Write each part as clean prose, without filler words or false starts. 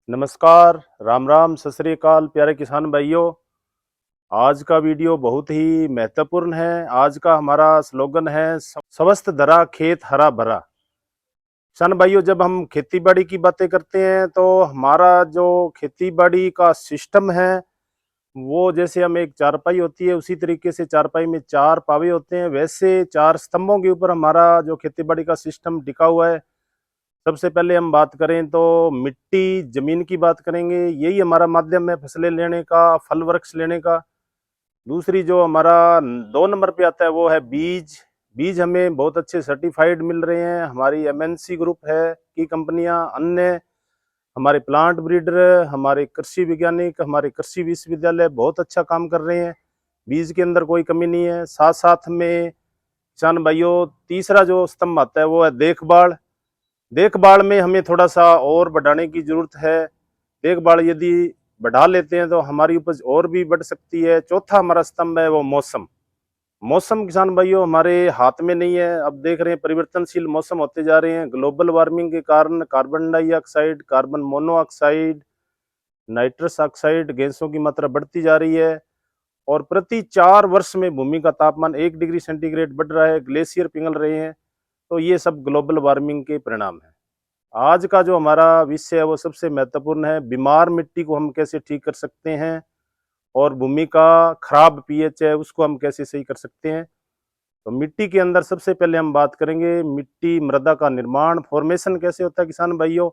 नमस्कार, राम राम, सत श्री अकाल प्यारे किसान भाइयों। आज का वीडियो बहुत ही महत्वपूर्ण है। आज का हमारा स्लोगन है स्वस्थ धरा खेत हरा भरा। किसान भाइयों, जब हम खेती बाड़ी की बातें करते हैं तो हमारा जो खेती बाड़ी का सिस्टम है वो जैसे हम एक चारपाई होती है उसी तरीके से चारपाई में चार पावे होते हैं, वैसे चार स्तंभों के ऊपर हमारा जो खेती बाड़ी का सिस्टम टिका हुआ है। सबसे पहले हम बात करें तो मिट्टी, जमीन की बात करेंगे। यही हमारा माध्यम है फसलें लेने का, फल वृक्ष लेने का। दूसरी जो हमारा 2 नंबर पे आता है वो है बीज। बीज हमें बहुत अच्छे सर्टिफाइड मिल रहे हैं। हमारी एमएनसी ग्रुप है की कंपनियां, अन्य हमारे प्लांट ब्रीडर, हमारे कृषि वैज्ञानिक, हमारे कृषि विश्वविद्यालय बहुत अच्छा काम कर रहे हैं। बीज के अंदर कोई कमी नहीं है। साथ साथ में किसान भाइयों, तीसरा जो स्तंभ आता है वो है देखभाल। देखभाल में हमें थोड़ा सा और बढ़ाने की जरूरत है। देखभाल यदि बढ़ा लेते हैं तो हमारी उपज और भी बढ़ सकती है। चौथा हमारा स्तंभ है वो मौसम। मौसम किसान भाइयों हमारे हाथ में नहीं है। अब देख रहे हैं परिवर्तनशील मौसम होते जा रहे हैं। ग्लोबल वार्मिंग के कारण carbon dioxide, carbon monoxide, nitrous oxide गैसों की मात्रा बढ़ती जा रही है और प्रति 4 वर्ष में भूमि का तापमान 1 डिग्री सेंटीग्रेड बढ़ रहा है। ग्लेशियर पिघल रहे हैं। तो ये सब ग्लोबल वार्मिंग के परिणाम है। आज का जो हमारा विषय है वो सबसे महत्वपूर्ण है। बीमार मिट्टी को हम कैसे ठीक कर सकते हैं और भूमि का खराब पीएच है उसको हम कैसे सही कर सकते हैं। तो मिट्टी के अंदर सबसे पहले हम बात करेंगे मिट्टी मृदा का निर्माण, फॉर्मेशन कैसे होता है। किसान भाइयों,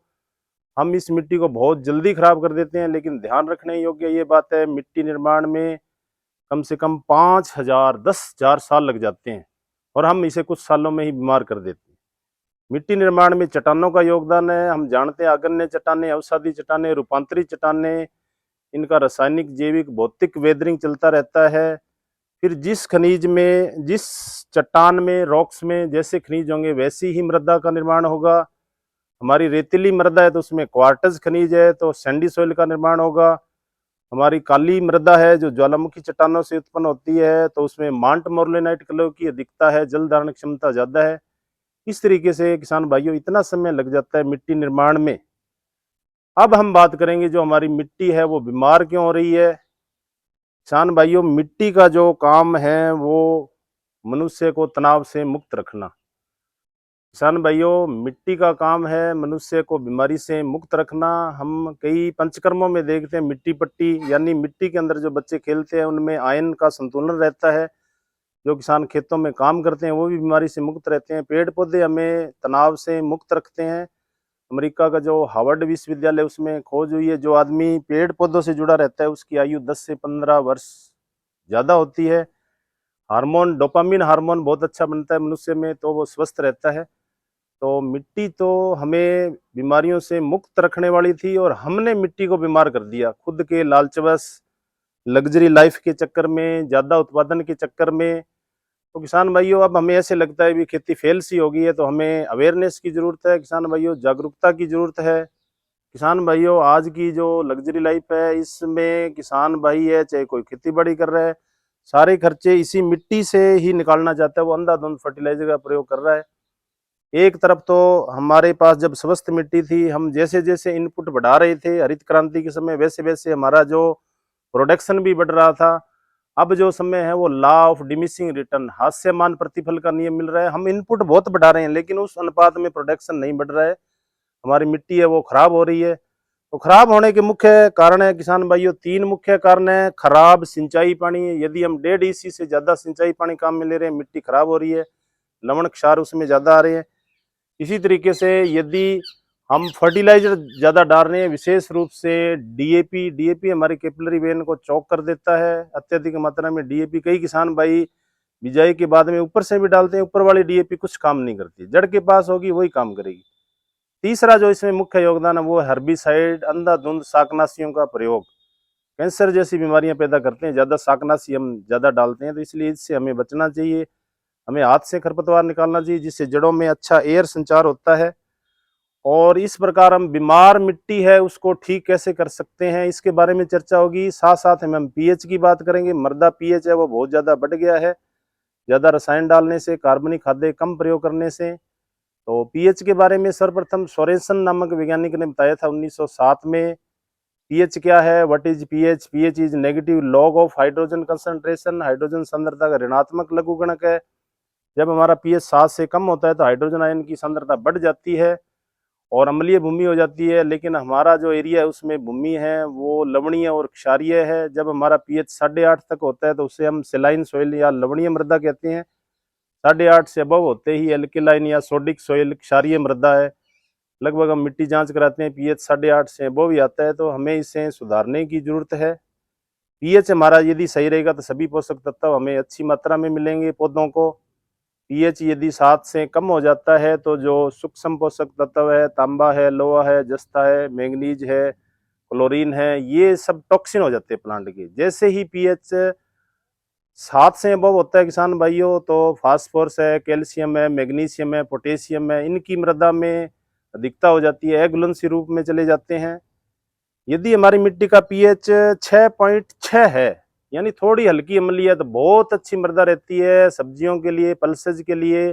हम इस मिट्टी को बहुत जल्दी खराब कर देते हैं, लेकिन ध्यान रखने योग्य ये बात है मिट्टी निर्माण में कम से कम 5,000 10,000 साल लग जाते हैं और हम इसे कुछ सालों में ही बीमार कर देते हैं। मिट्टी निर्माण में चट्टानों का योगदान है। हम जानते हैं आग्नेय चट्टानें, अवसादी चट्टानें, रूपांतरित चट्टानें, इनका रासायनिक, जैविक, भौतिक वेदरिंग चलता रहता है। फिर जिस खनिज में, जिस चट्टान में, रॉक्स में जैसे खनिज होंगे वैसी ही मृदा का निर्माण होगा। हमारी रेतीली मृदा है तो उसमें क्वार्टज खनिज है तो सैंडी सॉइल का निर्माण होगा। हमारी काली मृदा है जो ज्वालामुखी चट्टानों से उत्पन्न होती है तो उसमें मांट मोर्लेनाइट कलर की अधिकता है, जल धारण क्षमता ज्यादा है। इस तरीके से किसान भाइयों इतना समय लग जाता है मिट्टी निर्माण में। अब हम बात करेंगे जो हमारी मिट्टी है वो बीमार क्यों हो रही है। किसान भाइयों, मिट्टी का जो काम है वो मनुष्य को तनाव से मुक्त रखना। किसान भाइयों, मिट्टी का काम है मनुष्य को बीमारी से मुक्त रखना। हम कई पंचकर्मों में देखते हैं मिट्टी पट्टी, यानी मिट्टी के अंदर जो बच्चे खेलते हैं उनमें आयन का संतुलन रहता है। जो किसान खेतों में काम करते हैं वो भी बीमारी से मुक्त रहते हैं। पेड़ पौधे हमें तनाव से मुक्त रखते हैं। अमेरिका का जो हार्वर्ड विश्वविद्यालय उसमें खोज हुई है, जो आदमी पेड़ पौधों से जुड़ा रहता है उसकी आयु 10 से 15 वर्ष ज्यादा होती है। हार्मोन, डोपामिन हार्मोन बहुत अच्छा बनता है मनुष्य में, तो वो स्वस्थ रहता है। तो मिट्टी तो हमें बीमारियों से मुक्त रखने वाली थी और हमने मिट्टी को बीमार कर दिया खुद के लालचवश, लग्जरी लाइफ के चक्कर में, ज्यादा उत्पादन के चक्कर में। तो किसान भाइयों, अब हमें ऐसे लगता है भी खेती फेल सी हो गई है, तो हमें अवेयरनेस की जरूरत है। किसान भाइयों, जागरूकता की जरूरत है। किसान भाइयों, आज की जो लग्जरी लाइफ है इसमें किसान भाई है चाहे कोई खेती बाड़ी कर रहा है, सारे खर्चे इसी मिट्टी से ही निकालना चाहता है। वो अंधाधुंध फर्टिलाइजर का प्रयोग कर रहा है। एक तरफ तो हमारे पास जब स्वस्थ मिट्टी थी, हम जैसे जैसे इनपुट बढ़ा रहे थे हरित क्रांति के समय, वैसे वैसे हमारा जो प्रोडक्शन भी बढ़ रहा था। अब जो समय है वो लॉ ऑफ डिमिनिशिंग रिटर्न, हास्यमान प्रतिफल का नियम मिल रहा है। हम इनपुट बहुत बढ़ा रहे हैं लेकिन उस अनुपात में प्रोडक्शन नहीं बढ़ रहा है। हमारी मिट्टी है वो खराब हो रही है। तो खराब होने के मुख्य कारण है किसान भाइयों, 3 मुख्य कारण है। खराब सिंचाई पानी, यदि हम 1.5 EC से ज्यादा सिंचाई पानी काम में ले रहे हैं, मिट्टी खराब हो रही है, लवण क्षार उसमें ज्यादा आ रहे हैं। इसी तरीके से यदि हम फर्टिलाइजर ज्यादा डाल रहे हैं, विशेष रूप से डीएपी, डीएपी हमारी कैपिलरी वेन को चौक कर देता है। अत्यधिक मात्रा में डीएपी कई किसान भाई बिजाई के बाद में ऊपर से भी डालते हैं। ऊपर वाली डीएपी कुछ काम नहीं करती, जड़ के पास होगी वही काम करेगी। तीसरा जो इसमें मुख्य योगदान है वो हर्बिसाइड, अंधाधुंध शाकनाशियों का प्रयोग। कैंसर जैसी बीमारियां पैदा करते हैं, ज्यादा शाकनाशी हम ज्यादा डालते हैं, तो इसलिए इससे हमें बचना चाहिए। हमें हाथ से खरपतवार निकालना चाहिए जिससे जड़ों में अच्छा एयर संचार होता है। और इस प्रकार हम बीमार मिट्टी है उसको ठीक कैसे कर सकते हैं इसके बारे में चर्चा होगी। साथ साथ में हम पीएच की बात करेंगे। मृदा पीएच है वो बहुत ज्यादा बढ़ गया है, ज्यादा रसायन डालने से, कार्बनिक खाद्य कम प्रयोग करने से। तो पीएच के बारे में सर्वप्रथम सोरेनसन नामक वैज्ञानिक ने बताया था 1907 में। पीएच क्या है, what is pH? PH is negative log of hydrogen concentration. Hydrogen सांद्रता का ऋणात्मक लघुगणक है। जब हमारा पीएच 7 से कम होता है तो हाइड्रोजन आयन की सांद्रता बढ़ जाती है और अम्लीय भूमि हो जाती है। लेकिन हमारा जो एरिया है उसमें भूमि है वो लवणीय और क्षारीय है। जब हमारा पीएच 8.5 तक होता है तो उसे हम सेलाइन सॉइल या लवणीय मृदा कहते हैं। 8.5 से अबव होते ही एल्केलाइन या सोडिक सॉइल क्षारीय मृदा है। लगभग हम मिट्टी जांच कराते हैं, पीएच 8.5 से अबव ही आता है, तो हमें इसे सुधारने की जरूरत है। पीएच हमारा यदि सही रहेगा तो सभी पोषक तत्व हमें अच्छी मात्रा में मिलेंगे पौधों को। पीएच यदि 7 से कम हो जाता है तो जो सूक्ष्म पोषक तत्व है, तांबा है, लोहा है, जस्ता है, मैंगनीज है, क्लोरीन है, ये सब टॉक्सिन हो जाते हैं प्लांट के। जैसे ही पीएच 7 से अबव होता है किसान भाइयों, तो फास्फोरस है, कैल्शियम है, मैग्नीशियम है, पोटेशियम है, इनकी मृदा में अधिकता हो जाती है, एगुलेंसी रूप में चले जाते हैं। यदि हमारी मिट्टी का पीएच 6.6 है, यानी थोड़ी हल्की अम्लीय है, तो बहुत अच्छी मृदा रहती है सब्जियों के लिए, पल्सेज के लिए,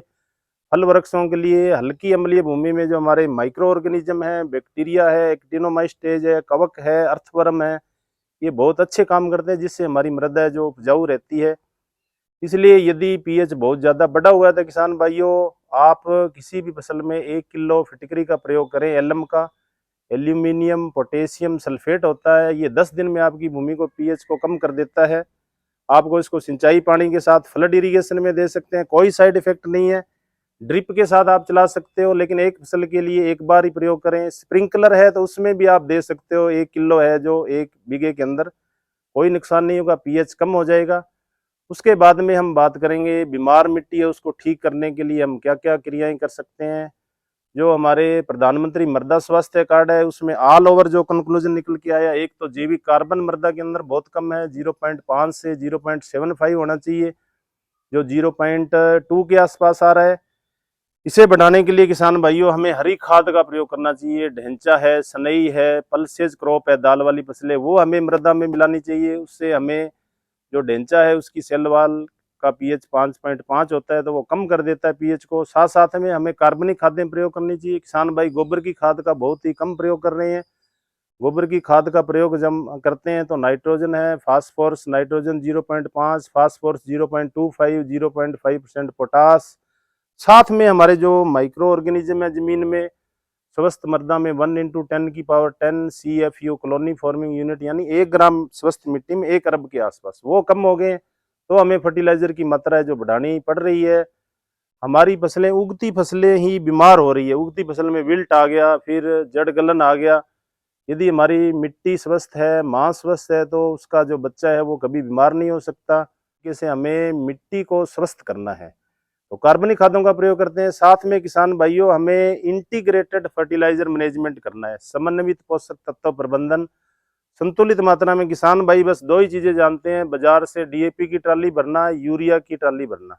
फल वृक्षों के लिए। हल्की अम्लीय भूमि में जो हमारे माइक्रो ऑर्गेनिज्म है, बैक्टीरिया है, एक्टिनोमाइस्टेज है, कवक है, अर्थवर्म है, ये बहुत अच्छे काम करते हैं, जिससे हमारी मृदा जो उपजाऊ रहती है। इसलिए यदि पीएच बहुत ज़्यादा बढ़ा हुआ है तो किसान भाइयों, आप किसी भी फसल में 1 किलो फिटकरी का प्रयोग करें एलएम का। एल्यूमिनियम पोटेशियम सल्फेट होता है, ये 10 दिन में आपकी भूमि को पीएच को कम कर देता है। आपको इसको सिंचाई पानी के साथ फ्लड इरिगेशन में दे सकते हैं, कोई साइड इफेक्ट नहीं है। ड्रिप के साथ आप चला सकते हो, लेकिन एक फसल के लिए एक बार ही प्रयोग करें। स्प्रिंकलर है तो उसमें भी आप दे सकते हो, 1 किलो है जो 1 बीघे के अंदर, कोई नुकसान नहीं होगा, पीएच कम हो जाएगा। उसके बाद में हम बात करेंगे बीमार मिट्टी है उसको ठीक करने के लिए हम क्या क्या क्रियाएं कर सकते हैं। जो हमारे प्रधानमंत्री मृदा स्वास्थ्य कार्ड है उसमें ऑल ओवर जो कंक्लूजन निकल के आया, एक तो जैविक कार्बन मृदा के अंदर बहुत कम है, 0.5 से 0.75 होना चाहिए, जो 0.2 के आसपास आ रहा है। इसे बढ़ाने के लिए किसान भाइयों हमें हरी खाद का प्रयोग करना चाहिए। ढेंचा है, सनई है, पल्सेज क्रॉप है, दाल वाली फसलें, वो हमें मृदा में मिलानी चाहिए। उससे हमें जो ढेंचा है उसकी सेल वाल का पीएच 5.5 होता है तो वो कम कर देता है पीएच को। साथ साथ में हमें कार्बनिक खादें प्रयोग करनी चाहिए। किसान भाई गोबर की खाद का बहुत ही कम प्रयोग कर रहे हैं। गोबर की खाद का प्रयोग जब करते हैं तो नाइट्रोजन है, फास्फोरस नाइट्रोजन 0.5, फास्फोरस 0.25, 0.5% पोटास, साथ में हमारे जो माइक्रो ऑर्गेनिज्म है जमीन में, स्वस्थ मृदा में 1 × 10⁻10 CFU कॉलोनी फॉर्मिंग यूनिट, यानी 1 ग्राम स्वस्थ मिट्टी में 1 अरब के आसपास, वो कम हो गए। तो हमें फर्टिलाइजर की मात्रा है जो बढ़ानी पड़ रही है। हमारी फसलें, उगती फसलें ही बीमार हो रही है। उगती फसल में विल्ट आ गया, फिर जड़ गलन आ गया। यदि हमारी मिट्टी स्वस्थ है, मांस स्वस्थ है, तो उसका जो बच्चा है वो कभी बीमार नहीं हो सकता। जैसे हमें मिट्टी को स्वस्थ करना है तो कार्बनिक खादों का प्रयोग करते हैं। साथ में किसान भाइयों हमें इंटीग्रेटेड फर्टिलाइजर मैनेजमेंट करना है, समन्वित पोषक तत्व प्रबंधन, संतुलित मात्रा में। किसान भाई बस 2 ही चीजें जानते हैं, बाजार से डीएपी की ट्राली भरना, यूरिया की ट्राली भरना,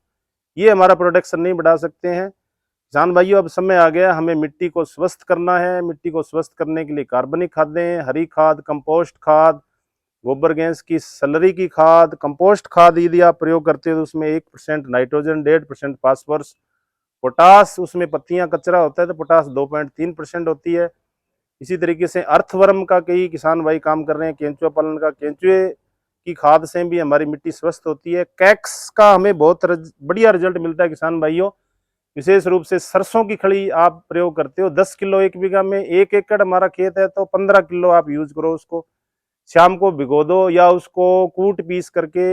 ये हमारा प्रोडक्शन नहीं बढ़ा सकते हैं। किसान भाइयों अब समय आ गया, हमें मिट्टी को स्वस्थ करना है। मिट्टी को स्वस्थ करने के लिए कार्बनिक खादें, हरी खाद, कंपोस्ट खाद, गोबर गैस की सलरी की खाद, कंपोस्ट खाद यदि आप प्रयोग करते हो तो उसमें 1% नाइट्रोजन, 1.5% फास्फोरस, पोटास, उसमें पत्तियां कचरा होता है तो पोटास 2.3% होती है। इसी तरीके से अर्थवर्म का कई किसान भाई काम कर रहे हैं, केंचुआ पालन का, केंचुए की खाद से भी हमारी मिट्टी स्वस्थ होती है। कैक्स का हमें बहुत बढ़िया रिजल्ट मिलता है किसान भाइयों। विशेष रूप से सरसों की खड़ी आप प्रयोग करते हो, 10 किलो 1 बीघा में, 1 एकड़ हमारा खेत है तो 15 किलो आप यूज करो उसको। शाम को भिगो दो या उसको कूट पीस करके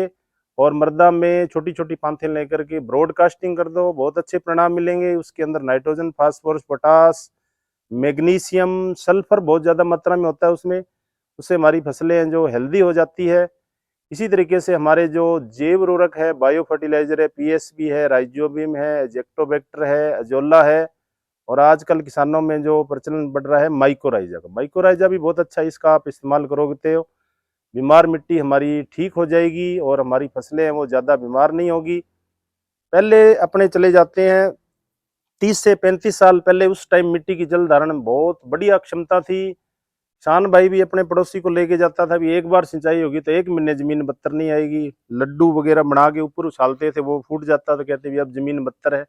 और मृदा में छोटी छोटी पांथें लेकर के ब्रॉडकास्टिंग कर दो, बहुत अच्छे परिणाम मिलेंगे। उसके अंदर nitrogen, phosphorus, potash, magnesium, sulphur बहुत ज्यादा मात्रा में होता है उसमें। उससे हमारी फसलें जो हेल्दी हो जाती है। इसी तरीके से हमारे जो जैव उर्वरक है, बायो फर्टिलाइजर है, पीएसबी है, राइजोबियम है, जेक्टोबैक्टर है, अजोला है, और आजकल किसानों में जो प्रचलन बढ़ रहा है माइकोराइजा का, माइकोराइजा भी बहुत अच्छा है, इसका आप इस्तेमाल करोगे तो बीमार मिट्टी हमारी ठीक हो जाएगी और हमारी फसलें हैं वो ज़्यादा बीमार नहीं होगी। पहले अपने चले जाते हैं 30 से 35 साल पहले, उस टाइम मिट्टी की जल धारण में बहुत बढ़िया क्षमता थी। किसान भाई भी अपने पड़ोसी को लेके जाता था, भी एक बार सिंचाई होगी तो 1 महीने जमीन बत्तर नहीं आएगी। लड्डू वगैरह बना के ऊपर उछालते थे, वो फूट जाता था, कहते भी अब जमीन बत्तर है।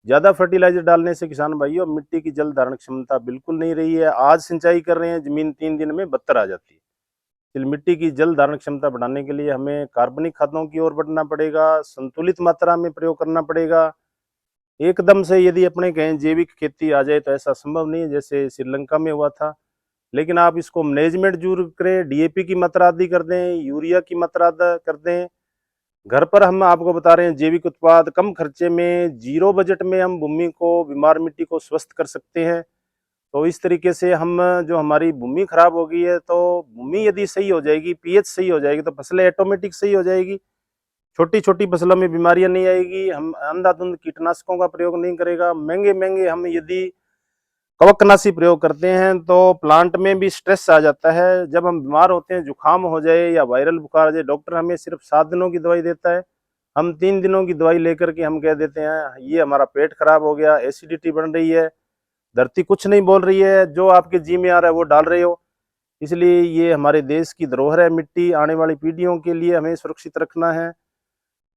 ज्यादा फर्टिलाइजर डालने से किसान भाइयों मिट्टी की जल धारण क्षमता बिल्कुल नहीं रही है। आज सिंचाई कर रहे हैं, जमीन 3 दिन में बत्तर आ जाती है। इसलिए मिट्टी की जल धारण क्षमता बढ़ाने के लिए हमें कार्बनिक खादों की ओर बढ़ना पड़ेगा, संतुलित मात्रा में प्रयोग करना पड़ेगा। एकदम से यदि अपने कहें जैविक खेती आ जाए तो ऐसा संभव नहीं है, जैसे श्रीलंका में हुआ था। लेकिन आप इसको मैनेजमेंट जरूर करें, डीएपी की मात्रा आदि कर दें, यूरिया की मात्रा आदि कर दें। घर पर हम आपको बता रहे हैं जैविक उत्पाद कम खर्चे में, जीरो बजट में हम भूमि को, बीमार मिट्टी को स्वस्थ कर सकते हैं। तो इस तरीके से हम, जो हमारी भूमि खराब हो गई है, तो भूमि यदि सही हो जाएगी, पीएच सही हो जाएगी, तो फसलें ऑटोमेटिक सही हो जाएगी। छोटी छोटी फसलों में बीमारियां नहीं आएगी। हम अंधाधुंध कीटनाशकों का प्रयोग नहीं करेगा। महंगे महंगे हम यदि कवकनाशी प्रयोग करते हैं तो प्लांट में भी स्ट्रेस आ जाता है। जब हम बीमार होते हैं, जुकाम हो जाए या वायरल बुखार आ जाए, डॉक्टर हमें सिर्फ 7 दिनों की दवाई देता है। हम 3 दिनों की दवाई लेकर के हम कह देते हैं ये हमारा पेट खराब हो गया, एसिडिटी बढ़ रही है। धरती कुछ नहीं बोल रही है, जो आपके जी में आ रहा है वो डाल रहे हो। इसलिए ये हमारे देश की धरोहर है मिट्टी, आने वाली पीढ़ियों के लिए हमें सुरक्षित रखना है।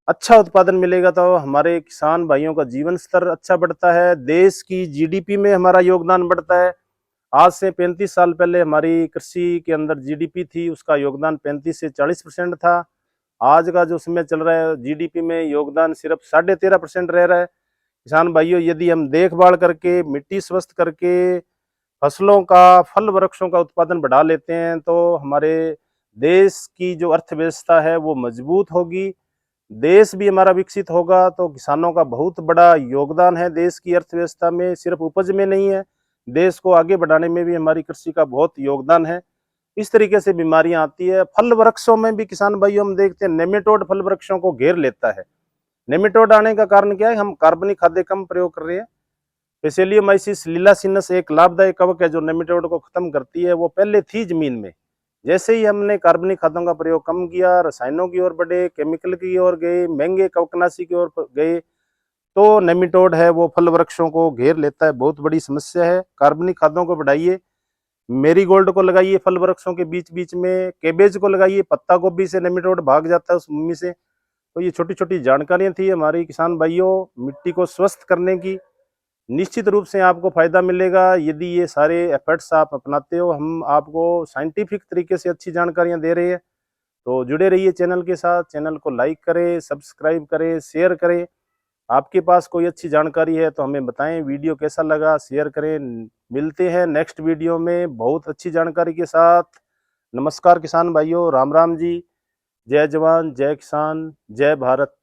अच्छा उत्पादन मिलेगा तो हमारे किसान भाइयों का जीवन स्तर अच्छा बढ़ता है, देश की जीडीपी में हमारा योगदान बढ़ता है। आज से 35 साल पहले हमारी कृषि के अंदर जीडीपी थी, उसका योगदान 35 से 40% था। आज का जो समय चल रहा है, जीडीपी में योगदान सिर्फ 13.5% रह रहा है। किसान भाइयों, यदि हम देखभाल करके, मिट्टी स्वस्थ करके, फसलों का, फल वृक्षों का उत्पादन बढ़ा लेते हैं तो हमारे देश की जो अर्थव्यवस्था है वो मजबूत होगी, देश भी हमारा विकसित होगा। तो किसानों का बहुत बड़ा योगदान है देश की अर्थव्यवस्था में, सिर्फ उपज में नहीं है, देश को आगे बढ़ाने में भी हमारी कृषि का बहुत योगदान है। इस तरीके से बीमारियां आती है। फल वृक्षों में भी किसान भाइयों हम देखते हैं नेमेटोड फल वृक्षों को घेर लेता है। नेमेटोड आने का कारण क्या है? हम कार्बनिक खाद्य कम प्रयोग कर रहे हैं। पेसिलियमाइसिस लिलासिनस एक लाभदायक कवक है जो नेमेटोड को खत्म करती है, वो पहले थी जमीन में। जैसे ही हमने कार्बनिक खादों का प्रयोग कम किया, रसायनों की ओर बढ़े, केमिकल की ओर गए, महंगे कवकनाशी की ओर गए, तो नेमेटोड है वो फल वृक्षों को घेर लेता है। बहुत बड़ी समस्या है। कार्बनिक खादों को बढ़ाइए, मेरीगोल्ड को लगाइए फल वृक्षों के बीच बीच में, केबेज को लगाइए, पत्ता गोभी से नेमेटोड भाग जाता है उस भूमि से। तो ये छोटी छोटी जानकारियां थी हमारी किसान भाइयों मिट्टी को स्वस्थ करने की। निश्चित रूप से आपको फायदा मिलेगा यदि ये सारे एफर्ट्स आप अपनाते हो। हम आपको साइंटिफिक तरीके से अच्छी जानकारियां दे रहे हैं। तो जुड़े रहिए चैनल के साथ। चैनल को लाइक करें, सब्सक्राइब करें, शेयर करें। आपके पास कोई अच्छी जानकारी है तो हमें बताएं। वीडियो कैसा लगा शेयर करें। मिलते हैं नेक्स्ट वीडियो में बहुत अच्छी जानकारी के साथ। नमस्कार किसान भाइयों, राम राम जी। जय जवान, जय किसान, जय भारत।